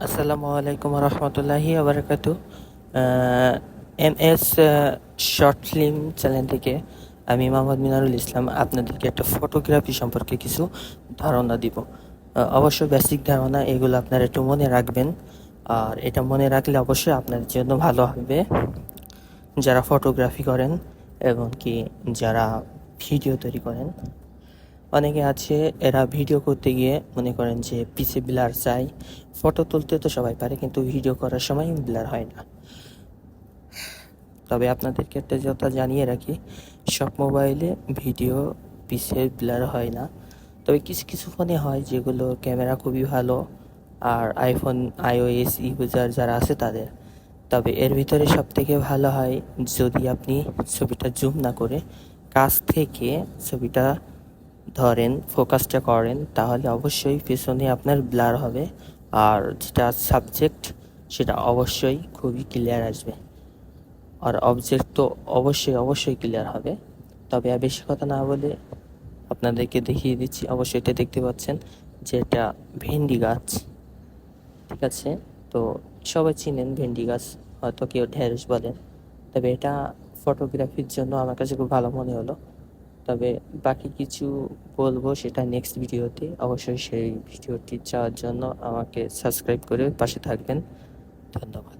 আসসালামু আলাইকুম রহমতুল্লাহি আবরাকাতু। MS শর্ট ফিল্ম চ্যানেল থেকে আমি মোহাম্মদ মিনারুল ইসলাম আপনাদেরকে একটা ফটোগ্রাফি সম্পর্কে কিছু ধারণা দিব। অবশ্য বেসিক ধারণা এগুলো আপনারা একটু মনে রাখবেন, আর এটা মনে রাখলে অবশ্যই আপনাদের জন্য ভালো হবে যারা ফটোগ্রাফি করেন এবং কি যারা ভিডিও তৈরি করেন। অনেকে আছে এরা ভিডিও করতে গিয়ে মনে করেন যে পিছে ব্লার চাই। ফটো তুলতে তো সবাই পারে, কিন্তু ভিডিও করার সময় ব্লার হয় না। তবে আপনাদেরকে একটা কথা জানিয়ে রাখি, সব মোবাইলে ভিডিও পিছে ব্লার হয় না। তবে কিছু কিছু ফোনে হয় যেগুলো ক্যামেরা খুবই ভালো, আর আইফোন iOS ইউজার যারা আছে তাদের। তবে এর ভিতরে সবথেকে ভালো হয় যদি আপনি ছবিটা জুম না করে কাছ থেকে ছবিটা ধরেন, ফোকাসটা করেন, তাহলে অবশ্যই পেছনে আপনার ব্লার হবে, আর যেটা সাবজেক্ট সেটা অবশ্যই খুবই ক্লিয়ার আসবে, আর অবজেক্ট তো অবশ্যই ক্লিয়ার হবে। তবে আর বেশি কথা না বলে আপনাদেরকে দেখিয়ে দিচ্ছি। অবশ্যই এটা দেখতে পাচ্ছেন যে এটা ভেন্ডি গাছ, ঠিক আছে? তো সবাই চিনেন ভেন্ডি গাছ, হয়তো কেউ ঢেঁড়স বলেন। তবে এটা ফটোগ্রাফির জন্য আমার কাছে খুব ভালো মনে হলো। তবে বাকি কিছু বলবো সেটা নেক্সট ভিডিওতে। অবশ্যই সেই ভিডিওটি চাওয়ার জন্য আমাকে সাবস্ক্রাইব করে পাশে থাকবেন। ধন্যবাদ।